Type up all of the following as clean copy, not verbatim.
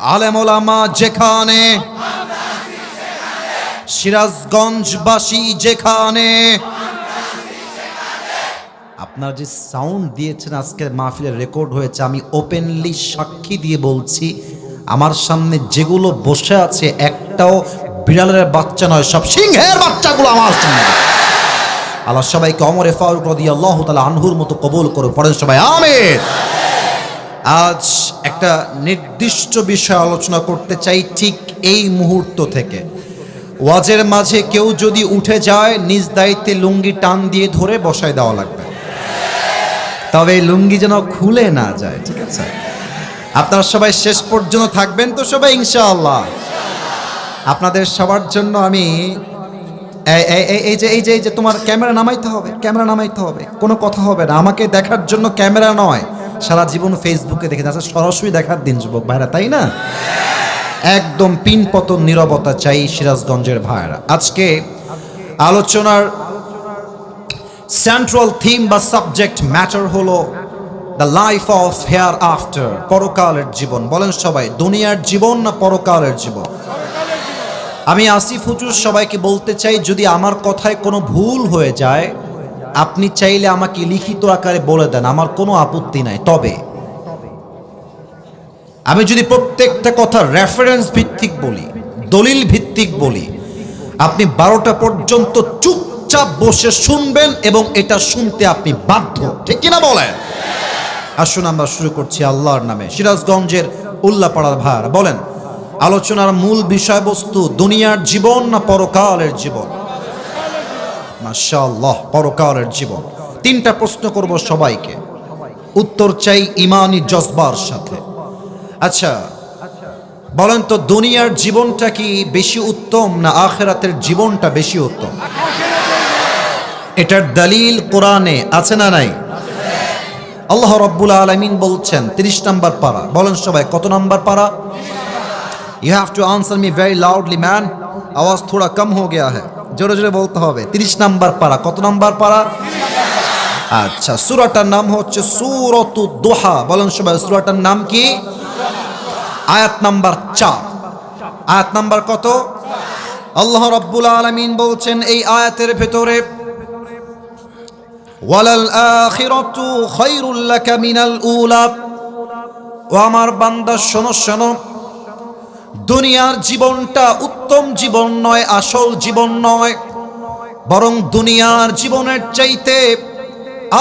আলেম ওলামা যেখানে, সিরাজগঞ্জবাসী যেখানে। আপনার যে সাউন্ড দিয়েছেন আজকের মাহফিলের রেকর্ড হয়েছে, আমি ওপেনলি সাক্ষী দিয়ে বলছি, আমার সামনে যেগুলো বসে আছে একটাও বিড়ালের বাচ্চা নয়, সব সিংহের বাচ্চাগুলো আমার সামনে। আল্লাহ সবাইকে ওমরে ফারুক রাদিয়াল্লাহু তাআলা আনহুর মতো কবুল করে পড়েন সবাই আমিন। আজ একটা নির্দিষ্ট বিষয় আলোচনা করতে চাই ঠিক এই মুহূর্ত থেকে। ওয়াজের মাঝে কেউ যদি উঠে যায়, নিজ দায়িত্বে লুঙ্গি টান দিয়ে ধরে বসায় দেওয়া লাগবে, তবে এই লুঙ্গি যেন খুলে না যায়, ঠিক আছে? আপনারা সবাই শেষ পর্যন্ত থাকবেন তো সবাই ইনশাআল্লাহ? আপনাদের সবার জন্য আমি এই যে তোমার ক্যামেরা নামাইতে হবে, ক্যামেরা নামাইতে হবে, কোনো কথা হবে না, আমাকে দেখার জন্য ক্যামেরা নয়, সারা জীবন ফেসবুকে দেখে যাচ্ছে, সরাসরি দেখার দিন যুবক ভাইরা, তাই না? একদম পিনপতন নীরবতা চাই সিরাজগঞ্জের ভাইরা। আজকে আলোচনার সেন্ট্রাল থিম বা সাবজেক্ট ম্যাটার হলো the life of hair after, পরকালের জীবন। বলেন সবাই, দুনিয়ার জীবন না পরকালের জীবন? আমি আসিফ হুজুর সবাইকে বলতে চাই, যদি আমার কথায় কোনো ভুল হয়ে যায় আপনি চাইলে আমাকে লিখিত আকারে বলে দেন, আমার কোনো আপত্তি নাই। তবে আমি যদি প্রত্যেকটা কথা রেফারেন্স ভিত্তিক বলি, দলিল ভিত্তিক বলি, আপনি 12টা পর্যন্ত চুপচাপ বসে শুনবেন এবং এটা শুনতে আপনি বাধ্য, ঠিক কিনা বলেন? আসুন আমরা শুরু করছি আল্লাহর নামে। সিরাজগঞ্জের উল্লাপাড়ার ভাইরা বলেন, আলোচনার মূল বিষয়বস্তু দুনিয়ার জীবন না পরকালের জীবন? মাশাআল্লাহ, পরকালের জীবন। 3টা প্রশ্ন করব সবাইকে, উত্তর চাই ইমানি জজবার সাথে। আচ্ছা বলেন তো, দুনিয়ার জীবনটা কি বেশি উত্তম না আখিরাতের জীবনটা বেশি উত্তম? এটার দলিল কোরআনে আছে না নাই? আল্লাহ রাব্বুল আলামিন বলছেন 30 নম্বর পারা। বলেন সবাই, কত নম্বর পারা? You have to answer me very loudly man, আওয়াজ থোড়া কম হো গয়া হ্যায়, জোরে জোরে বলতে হবে। 30 নম্বর পারা। কত নম্বর পারা? আচ্ছা, সূরাটার নাম হচ্ছে সূরাতুদ দুহা। বলেন সবাই, সূরাটার নাম কি? আয়াত নাম্বার 4। আয়াত নাম্বার কত? আল্লাহ রাব্বুল আলামিন বলছেন এই আয়াতের ভেতরে, ওয়ালাল আখিরাতু খায়রুল লাকা মিনাল উলা। ও আমার বান্দা শোনো শোনো, দুনিয়ার জীবনটা উত্তম জীবন নয়, আসল জীবন নয়, বরং দুনিয়ার জীবনের চাইতে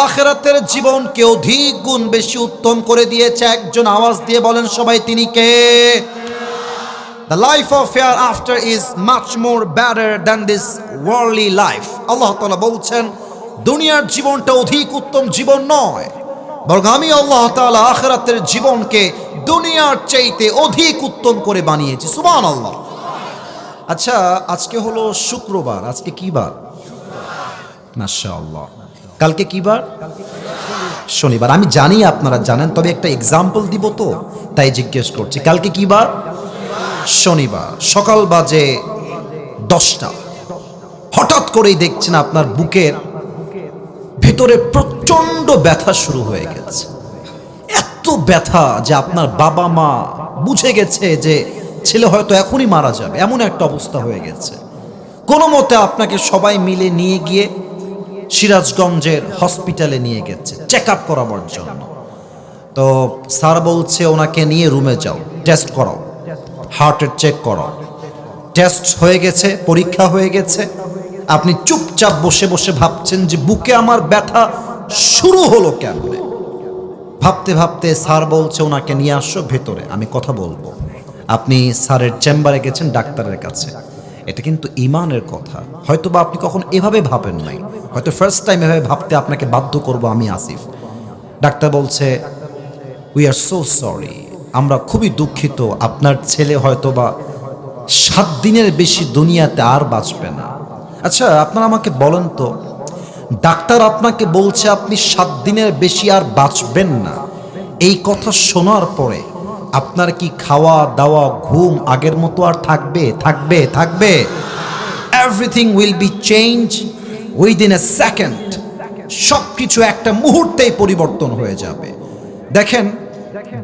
আখিরাতের জীবনকে অধিক গুণ বেশি উত্তম করে দিয়েছে একজন। আওয়াজ দিয়ে বলেন সবাই, তিনি কে? The life of hereafter is much more better than this worldly life. আল্লাহ তাআলা বলছেন দুনিয়ার জীবনটা অধিক উত্তম জীবন নয়, বরং আমি আল্লাহ তাআলা আখিরাতের জীবনকে দুনিয়ার চাইতে অধিক উত্তম করে বানিয়েছি। সুবহানাল্লাহ। আচ্ছা, আজকে হলো শুক্রবার। আজকে কি বার? মাশাআল্লাহ। কালকে কি বার? শনিবার। আমি জানি আপনারা জানেন, তবে একটা এক্সাম্পল দিব তো তাই জিজ্ঞেস করছি। কালকে কি বার? শনিবার। সকাল বাজে 10টা। হঠাৎ করেই দেখছেন আপনার বুকের ভেতরে প্রচন্ড ব্যথা শুরু হয়ে গেছে। এত ব্যথা যে আপনার বাবা মা বুঝে গেছে যে ছেলে হয়তো এখনই মারা যাবে, এমন একটা অবস্থা হয়ে গেছে। কোনো মতে আপনাকে সবাই মিলে নিয়ে গিয়ে সিরাজগঞ্জের হসপিটালে নিয়ে গেছে চেক আপ করাবার জন্য। তো স্যার বলছে ওনাকে নিয়ে রুমে যাও, টেস্ট করাও, হার্টের চেক করাও। টেস্ট হয়ে গেছে, পরীক্ষা হয়ে গেছে। আপনি চুপচাপ বসে বসে ভাবছেন যে বুকে আমার ব্যথা শুরু হলো কেমনে। ভাবতে ভাবতে স্যার বলছে ওনাকে নিয়ে আসো ভেতরে, আমি কথা বলবো। আপনি স্যারের চেম্বারে গেছেন, ডাক্তারের কাছে। এটা কিন্তু ইমানের কথা। হয়তো বা আপনি কখন এভাবে ভাবেন নাই, হয়তো ফার্স্ট টাইম এভাবে ভাবতে আপনাকে বাধ্য করব আমি আসিফ। ডাক্তার বলছে উই আর সো সরি, আমরা খুবই দুঃখিত, আপনার ছেলে হয়তো বা 7 দিনের বেশি দুনিয়াতে আর বাঁচবে না। আচ্ছা আপনারা আমাকে বলেন তো, ডাক্তার আপনাকে বলছে আপনি 7 দিনের বেশি আর বাঁচবেন না, এই কথা শোনার পরে আপনার কি খাওয়া দাওয়া ঘুম আগের মতো আর থাকবে? থাকবে? থাকবে? Everything will be change within a second. সব কিছু একটা মুহূর্তেই পরিবর্তন হয়ে যাবে। দেখেন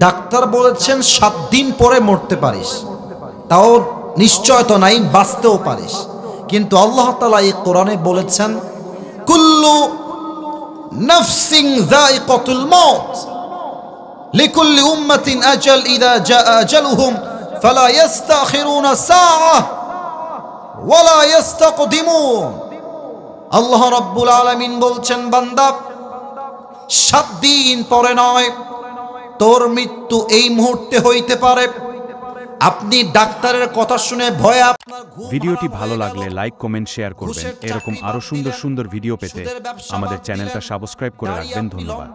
ডাক্তার বলেছেন 7 দিন পরে মরতে পারিস, তাও নিশ্চয়তা নাই, বাঁচতেও পারিস। কিন্তু আল্লাহ তাআলা এই কোরআনে বলেছেন কুল্লু নাফসিন যায়িকাতুল মাউত লিকুল্লি উম্মাতিন আজাল ইযা জাআ আজালুহুম ফালা ইস্তাখিরুনা সাআহ ওয়ালা ইস্তাকদিমুন। আল্লাহ রাব্বুল আলামিন বলছেন, বান্দা 7 দিন পরে নয়, তোর মৃত্যু এই মুহূর্তে হইতে পারে। আপনি ডাক্তারের কথা শুনে ভয়ে আপনার ভিডিওটি ভালো লাগলে লাইক, কমেন্ট, শেয়ার করবেন। এরকম আরো সুন্দর সুন্দর ভিডিও পেতে আমাদের চ্যানেলটা সাবস্ক্রাইব করে রাখবেন। ধন্যবাদ।